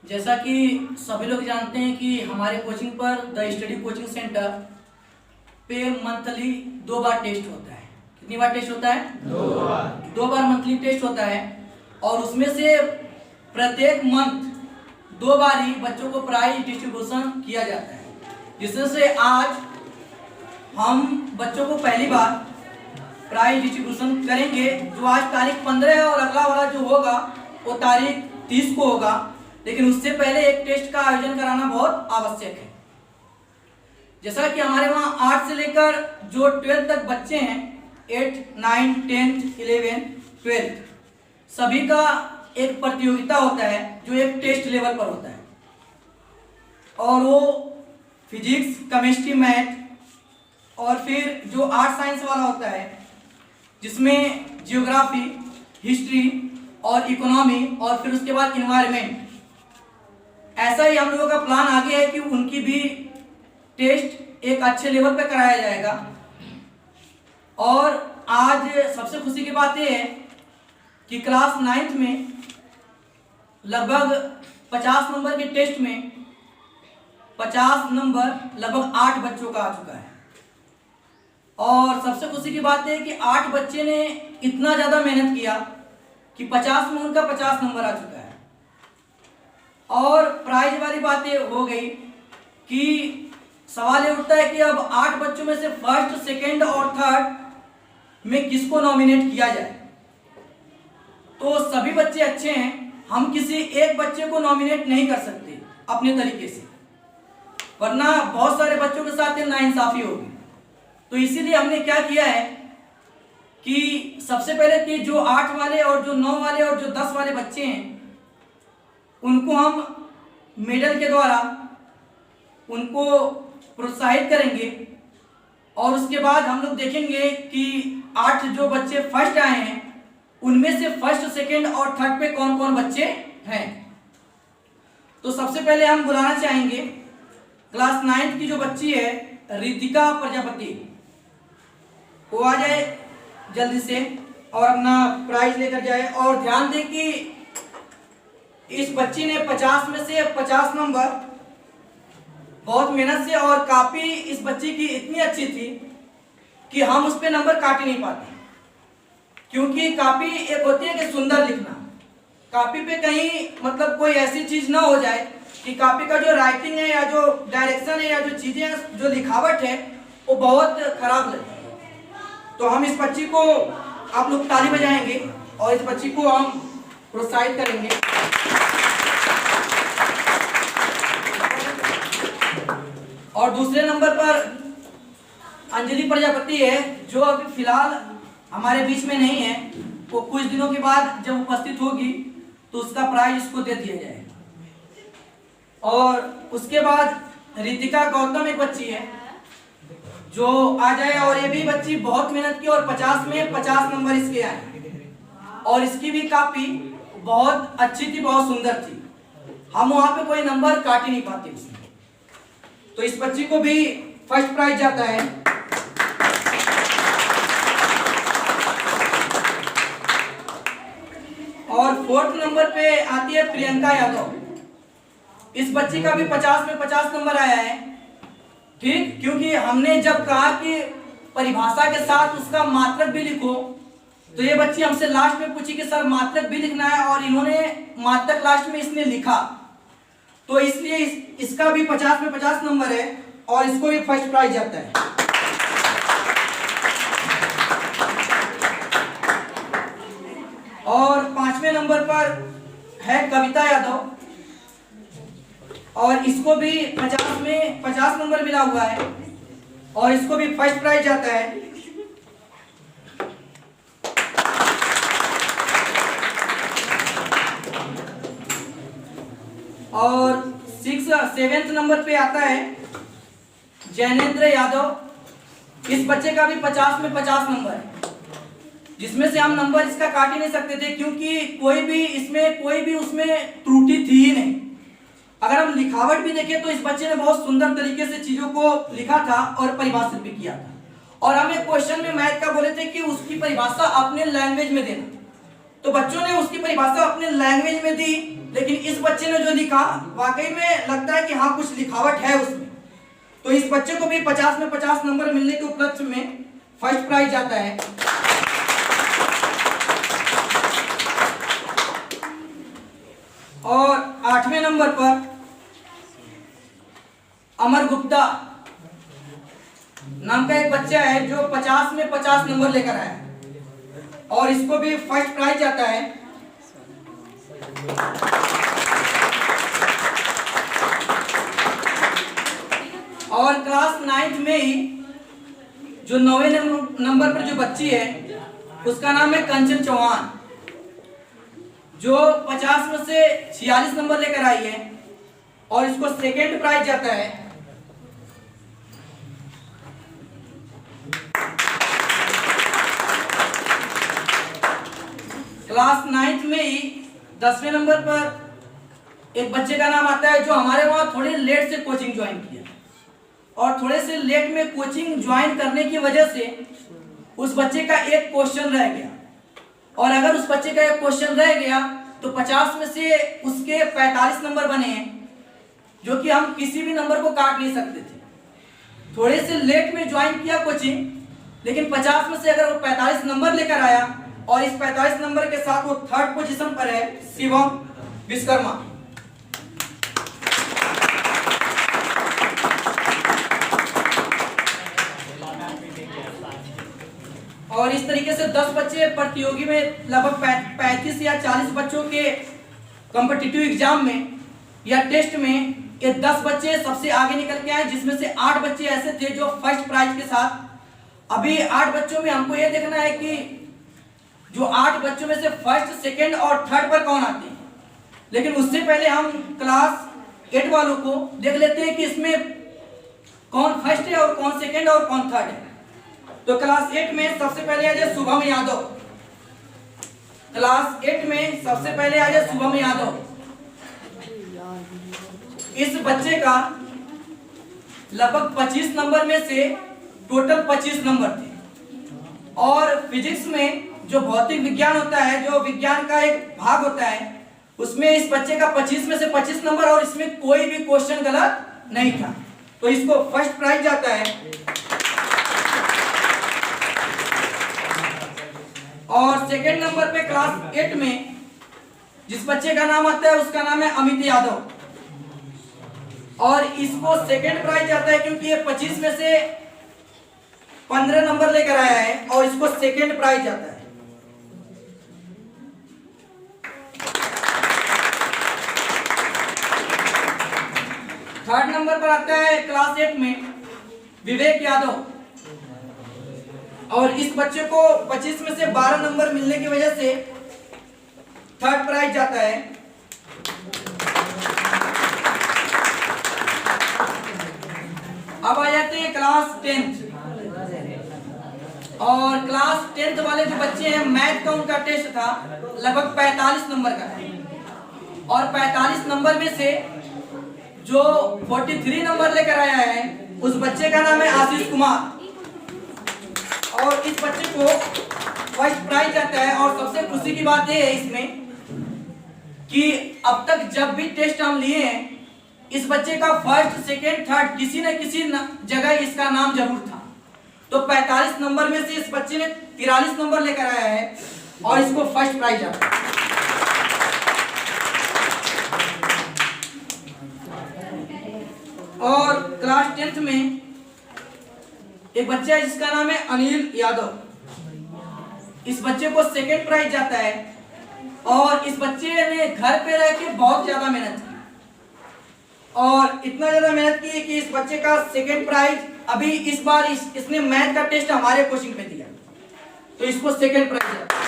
जैसा कि सभी लोग जानते हैं कि हमारे कोचिंग पर द स्टडी कोचिंग सेंटर पे मंथली 2 बार टेस्ट होता है। कितनी बार टेस्ट होता है? 2 बार मंथली टेस्ट होता है और उसमें से प्रत्येक मंथ 2 बार ही बच्चों को प्राइज डिस्ट्रीब्यूशन किया जाता है, जिसमें से आज हम बच्चों को पहली बार प्राइज डिस्ट्रीब्यूशन करेंगे, जो आज तारीख 15 है और अगला वाला जो होगा वो तारीख 30 को होगा। लेकिन उससे पहले एक टेस्ट का आयोजन कराना बहुत आवश्यक है। जैसा कि हमारे वहाँ 8 से लेकर जो 12 तक बच्चे हैं, 8, 9, 10, 11, 12 सभी का एक प्रतियोगिता होता है जो एक टेस्ट लेवल पर होता है और वो फिजिक्स, केमिस्ट्री, मैथ और फिर जो आर्ट साइंस वाला होता है जिसमें जियोग्राफी, हिस्ट्री और इकोनॉमी और फिर उसके बाद इन्वायरमेंट। ऐसा ही हम लोगों का प्लान आगे है कि उनकी भी टेस्ट एक अच्छे लेवल पे कराया जाएगा। और आज सबसे खुशी की बात यह है कि क्लास 9th में लगभग 50 नंबर के टेस्ट में 50 नंबर लगभग 8 बच्चों का आ चुका है। और सबसे खुशी की बात है कि 8 बच्चे ने इतना ज़्यादा मेहनत किया कि 50 में उनका 50 नंबर आ चुका है। और प्राइज वाली बात ये हो गई कि सवाल ये उठता है कि अब 8 बच्चों में से फर्स्ट, सेकंड और थर्ड में किसको नॉमिनेट किया जाए। तो सभी बच्चे अच्छे हैं, हम किसी एक बच्चे को नॉमिनेट नहीं कर सकते अपने तरीके से, वरना बहुत सारे बच्चों के साथ नाइंसाफी होगी। तो इसीलिए हमने क्या किया है कि सबसे पहले कि जो 8 वाले और जो 9 वाले और जो 10 वाले बच्चे हैं उनको हम मेडल के द्वारा उनको प्रोत्साहित करेंगे। और उसके बाद हम लोग देखेंगे कि 8 जो बच्चे फर्स्ट आए हैं उनमें से फर्स्ट, सेकंड और थर्ड पे कौन कौन बच्चे हैं। तो सबसे पहले हम बुलाना चाहेंगे क्लास 9th की जो बच्ची है रितिका प्रजापति, वो आ जाए जल्दी से और अपना प्राइज लेकर जाए। और ध्यान दें कि इस बच्ची ने 50 में से 50 नंबर बहुत मेहनत से, और कापी इस बच्ची की इतनी अच्छी थी कि हम उस पे नंबर काट ही नहीं पाते, क्योंकि कापी एक होती है कि सुंदर लिखना, कापी पे कहीं मतलब कोई ऐसी चीज ना हो जाए कि कापी का जो राइटिंग है या जो डायरेक्शन है या जो चीजें हैं, जो लिखावट है वो बहुत खराब लगे। तो हम इस बच्ची को, आप लोग ताली बजाएंगे और इस बच्ची को हम प्रोत्साहित करेंगे। और दूसरे नंबर पर अंजलि प्रजापति है, जो अभी फिलहाल हमारे बीच में नहीं है। वो कुछ दिनों के बाद जब उपस्थित होगी तो उसका प्राइज इसको दे दिया जाएगा। और उसके बाद रितिका गौतम एक बच्ची है जो आ जाए, और ये भी बच्ची बहुत मेहनत की और 50 में 50 नंबर इसके आए और इसकी भी कापी बहुत अच्छी थी, बहुत सुंदर थी। हम वहां पे कोई नंबर काट ही नहीं पाते उसमें। तो इस बच्ची को भी फर्स्ट प्राइज जाता है। और 4th नंबर पे आती है प्रियंका यादव। इस बच्ची का भी 50 में 50 नंबर आया है, ठीक, क्योंकि हमने जब कहा कि परिभाषा के साथ उसका मात्रक भी लिखो, तो ये बच्ची हमसे लास्ट में पूछी कि सर मात्रक भी लिखना है, और इन्होंने मात्रक लास्ट में इसने लिखा। तो इसलिए इसका भी 50 में 50 नंबर है और इसको भी फर्स्ट प्राइज जाता है। और 5वें नंबर पर है कविता यादव, और इसको भी 50 में 50 नंबर मिला हुआ है और इसको भी फर्स्ट प्राइज जाता है। और 7th नंबर पे आता है जैनेंद्र यादव। इस बच्चे का भी 50 में 50 नंबर है, जिसमें से हम नंबर इसका काट ही नहीं सकते थे, क्योंकि कोई भी उसमें त्रुटि थी ही नहीं। अगर हम लिखावट भी देखें तो इस बच्चे ने बहुत सुंदर तरीके से चीजों को लिखा था और परिभाषित भी किया था। और हम एक क्वेश्चन में मैथ का बोले थे कि उसकी परिभाषा अपने लैंग्वेज में देना, तो बच्चों ने उसकी परिभाषा अपने लैंग्वेज में दी, लेकिन इस बच्चे ने जो लिखा वाकई में लगता है कि हाँ कुछ लिखावट है उसमें। तो इस बच्चे को भी 50 में 50 नंबर मिलने के उपलक्ष्य में फर्स्ट प्राइज जाता है। और 8वें नंबर पर अमर गुप्ता नाम का एक बच्चा है जो 50 में 50 नंबर लेकर आया है और इसको भी फर्स्ट प्राइज आता है। और क्लास 9th में ही जो 9वें नंबर पर जो बच्ची है उसका नाम है कंचन चौहान, जो 50 में से 46 नंबर लेकर आई है और इसको सेकेंड प्राइज जाता है। क्लास 9th में ही 10वें नंबर पर एक बच्चे का नाम आता है जो हमारे वहां थोड़ी लेट से कोचिंग ज्वाइन किया और थोड़े से लेट में कोचिंग ज्वाइन करने की वजह से उस बच्चे का एक क्वेश्चन रह गया, और अगर उस बच्चे का एक क्वेश्चन रह गया तो 50 में से उसके 45 नंबर बने हैं, जो कि हम किसी भी नंबर को काट नहीं सकते थे। थोड़े से लेट में ज्वाइन किया कोचिंग, लेकिन 50 में से अगर वो 45 नंबर लेकर आया और इस 45 नंबर के साथ वो 3rd पोजीशन पर है शिवम विश्वकर्मा। और इस तरीके से 10 बच्चे प्रतियोगी में लगभग 35 या 40 बच्चों के कॉम्पिटिटिव एग्जाम में या टेस्ट में ये 10 बच्चे सबसे आगे निकल के आए, जिसमें से 8 बच्चे ऐसे थे जो फर्स्ट प्राइज के साथ। अभी 8 बच्चों में हमको ये देखना है कि जो 8 बच्चों में से फर्स्ट, सेकंड और थर्ड पर कौन आते हैं। लेकिन उससे पहले हम क्लास 8 वालों को देख लेते हैं कि इसमें कौन फर्स्ट है और कौन सेकंड और कौन थर्ड है। तो क्लास 8 में सबसे पहले आ जाए शुभम यादव। क्लास 8 में सबसे पहले आ जाए शुभम यादव। इस बच्चे का लगभग 25 नंबर में से टोटल 25 नंबर थे। और फिजिक्स में जो भौतिक विज्ञान होता है, जो विज्ञान का एक भाग होता है, उसमें इस बच्चे का 25 में से 25 नंबर और इसमें कोई भी क्वेश्चन गलत नहीं था, तो इसको फर्स्ट प्राइज जाता है। और सेकंड नंबर पे क्लास 8 में जिस बच्चे का नाम आता है उसका नाम है अमित यादव, और इसको सेकंड प्राइज जाता है क्योंकि ये 25 में से 15 नंबर लेकर आया है और इसको सेकंड प्राइज जाता है। थर्ड नंबर पर आता है क्लास 8 में विवेक यादव, और इस बच्चे को 25 में से 12 नंबर मिलने की वजह से थर्ड प्राइज जाता है। अब आ जाते हैं क्लास 10th, और क्लास 10th वाले जो बच्चे हैं, मैथ का उनका टेस्ट था लगभग 45 नंबर का था, और 45 नंबर में से जो 43 नंबर लेकर आया है उस बच्चे का नाम है आशीष कुमार, और इस बच्चे को फर्स्ट प्राइज आता है। और सबसे खुशी की बात यह है इसमें कि अब तक जब भी टेस्ट हम लिए हैं, इस बच्चे का फर्स्ट, सेकेंड, थर्ड किसी न किसी जगह इसका नाम जरूर था। तो 45 नंबर में से इस बच्चे ने 43 नंबर लेकर आया है और इसको फर्स्ट प्राइज आता है। और क्लास 10th में एक बच्चा है जिसका नाम है अनिल यादव, इस बच्चे को सेकंड प्राइज जाता है, और इस बच्चे ने घर पे रह के बहुत ज्यादा मेहनत की, और इतना ज्यादा मेहनत की कि इस बच्चे का सेकंड प्राइज अभी इस बार इसने मैथ का टेस्ट हमारे कोचिंग में दिया, तो इसको सेकंड प्राइज जाता है।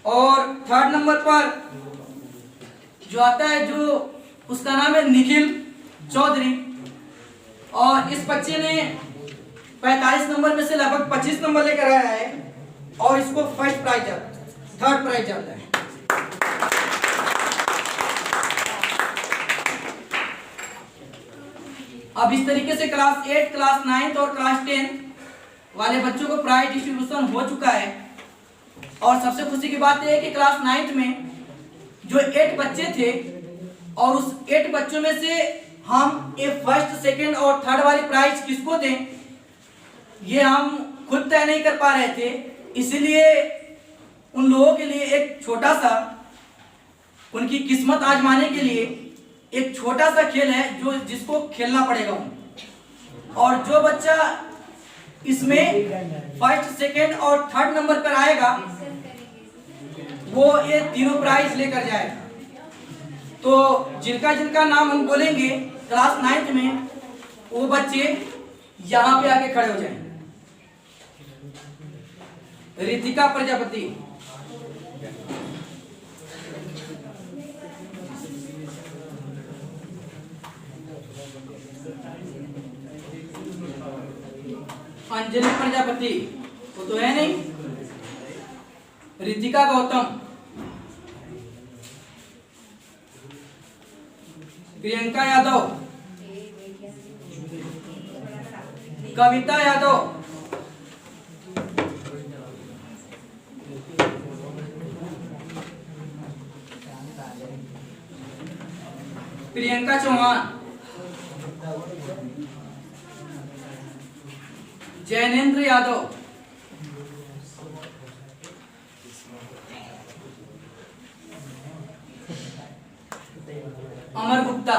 और थर्ड नंबर पर जो आता है, जो उसका नाम है निखिल चौधरी, और इस बच्चे ने 45 नंबर में से लगभग 25 नंबर लेकर आया है और इसको फर्स्ट प्राइज जाता है, थर्ड प्राइज जाता है। अब इस तरीके से क्लास 8, क्लास 9 और क्लास 10 वाले बच्चों को प्राइज डिस्ट्रीब्यूशन हो चुका है। और सबसे खुशी की बात यह है कि क्लास 9th में जो 8 बच्चे थे और उस 8 बच्चों में से हम ये फर्स्ट, सेकंड और थर्ड वाली प्राइज किसको दें ये हम खुद तय नहीं कर पा रहे थे। इसलिए उन लोगों के लिए एक छोटा सा, उनकी किस्मत आजमाने के लिए एक छोटा सा खेल है जो जिसको खेलना पड़ेगा उन्हें। और जो बच्चा इसमें फर्स्ट, सेकंड और थर्ड नंबर पर आएगा वो ये तीनों प्राइज लेकर जाएगा। तो जिनका जिनका नाम हम बोलेंगे क्लास 9th में, वो बच्चे यहाँ पे आके खड़े हो जाएंगे। रितिका प्रजापति, अंजलि प्रजापति, वो तो है नहीं। रितिका गौतम, प्रियंका यादव, कविता यादव, प्रियंका चौहान, जैनेन्द्र यादव, अमर गुप्ता,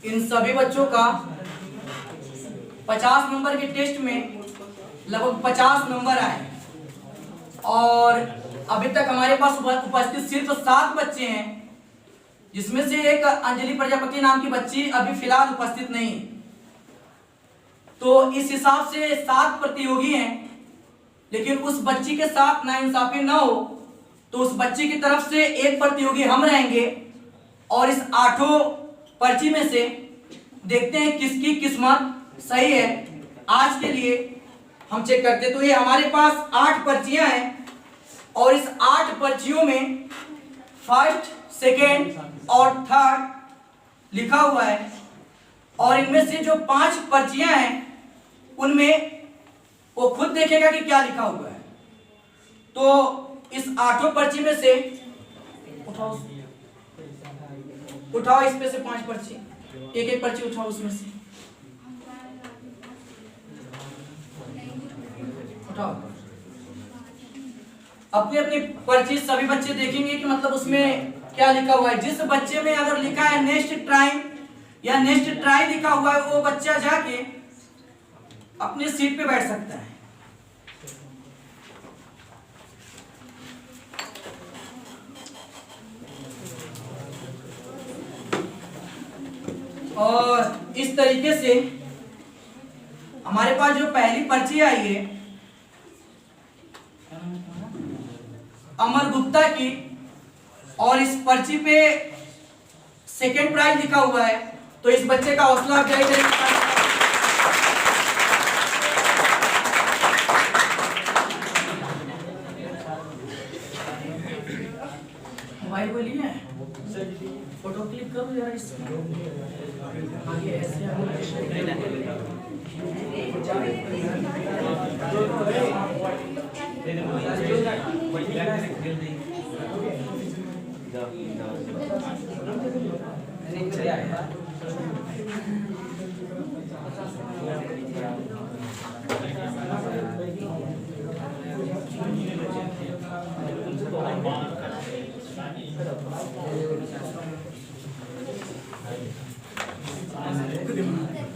इन सभी बच्चों का 50 नंबर के टेस्ट में लगभग 50 नंबर आए। और अभी तक हमारे पास उपस्थित सिर्फ 7 बच्चे हैं, जिसमें से एक अंजलि प्रजापति नाम की बच्ची अभी फिलहाल उपस्थित नहीं। तो इस हिसाब से 7 प्रतियोगी हैं, लेकिन उस बच्ची के साथ नाइंसाफी न हो तो उस बच्ची की तरफ से एक प्रतियोगी हम रहेंगे और इस 8 पर्ची में से देखते हैं किसकी किस्मत सही है। आज के लिए हम चेक करते हैं। तो ये हमारे पास 8 पर्चियां हैं और इस 8 पर्चियों में फर्स्ट, सेकेंड और थर्ड लिखा हुआ है। और इनमें से जो 5 पर्चियां हैं उनमें वो खुद देखेगा कि क्या लिखा हुआ है। तो इस 8 पर्ची में से उठाओ इस पे से 5 पर्ची, एक पर्ची उठाओ उसमें से, उठाओ। अपनी अपनी पर्ची सभी बच्चे देखेंगे कि मतलब उसमें क्या लिखा हुआ है। जिस बच्चे में अगर लिखा है नेक्स्ट टाइम या नेक्स्ट ट्राई लिखा हुआ है, वो बच्चा जाके अपनी सीट पे बैठ सकता है। और इस तरीके से हमारे पास जो पहली पर्ची आई है अमर गुप्ता की, और इस पर्ची पे सेकेंड प्राइज लिखा हुआ है, तो इस बच्चे का हौसला अफजाई करें। मोबाइल को लिए फोटो क्लिक करो जरा इसकी, आगे ऐसे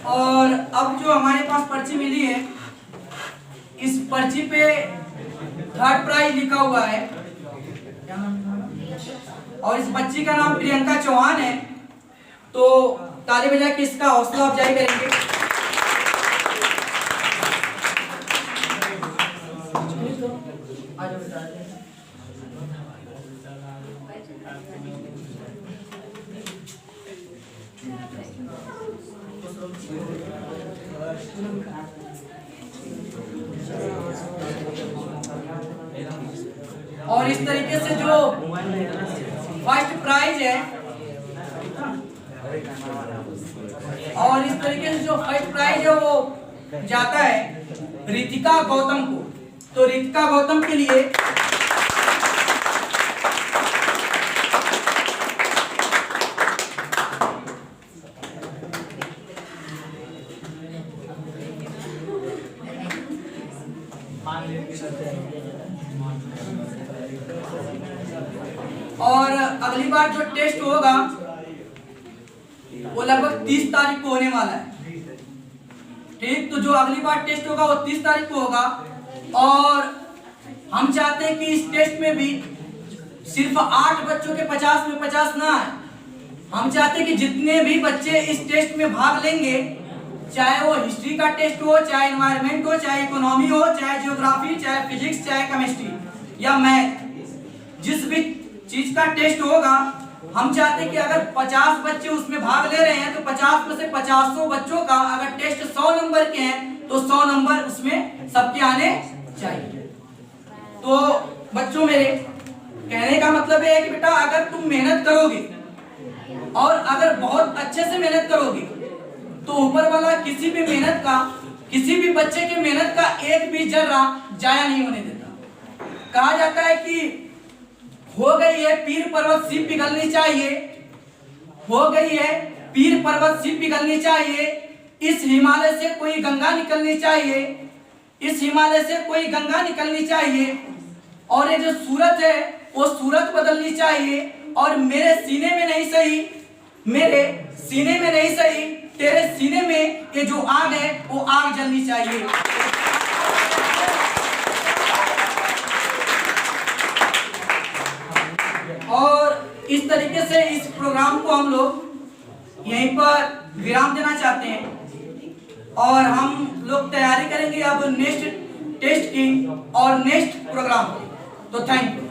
और अब जो हमारे पास पर्ची मिली है, इस पर्ची पे थर्ड प्राइज लिखा हुआ है और इस बच्ची का नाम प्रियंका चौहान है। तो ताली बजा के इसका हौसला अफजाई करेंगे। और इस तरीके से जो फर्स्ट प्राइज है, और इस तरीके से जो फर्स्ट प्राइज है वो जाता है रितिका गौतम को। तो रितिका गौतम के लिए और अगली बार जो टेस्ट होगा वो लगभग 30 तारीख को होने वाला है। ठीक, तो जो अगली बार टेस्ट होगा वो 30 तारीख को होगा। और हम चाहते हैं कि इस टेस्ट में भी सिर्फ 8 बच्चों के 50 में 50 ना आए। हम चाहते हैं कि जितने भी बच्चे इस टेस्ट में भाग लेंगे, चाहे वो हिस्ट्री का टेस्ट हो, चाहे एनवायरनमेंट हो, चाहे इकोनॉमी हो, चाहे ज्योग्राफी, चाहे फिजिक्स, चाहे केमिस्ट्री या मैथ, जिस भी चीज का टेस्ट होगा, हम चाहते हैं कि अगर 50 बच्चे उसमें भाग ले रहे हैं तो 50 में से 50 बच्चों का अगर टेस्ट 100 नंबर के हैं तो 100 नंबर उसमें सबके आने चाहिए। तो बच्चों, मेरे कहने का मतलब है कि बेटा अगर तुम मेहनत करोगे और अगर बहुत अच्छे से मेहनत करोगे तो ऊपर वाला किसी भी मेहनत का, किसी भी बच्चे की मेहनत का एक भी जर्रा जाया नहीं होने देता। कहा जाता है कि हो गई है पीर पर्वत सिर पिघलनी चाहिए, हो गई है पीर पर्वत सिर पिघलनी चाहिए, इस हिमालय से कोई गंगा निकलनी चाहिए, इस हिमालय से कोई गंगा निकलनी चाहिए, और ये जो सूरत है वो सूरत बदलनी चाहिए, और मेरे सीने में नहीं सही, मेरे सीने में नहीं सही, तेरे सीने में ये जो आग है वो आग जलनी चाहिए। और इस तरीके से इस प्रोग्राम को हम लोग यहीं पर विराम देना चाहते हैं, और हम लोग तैयारी करेंगे अब नेक्स्ट टेस्ट की और नेक्स्ट प्रोग्राम की। तो थैंक यू।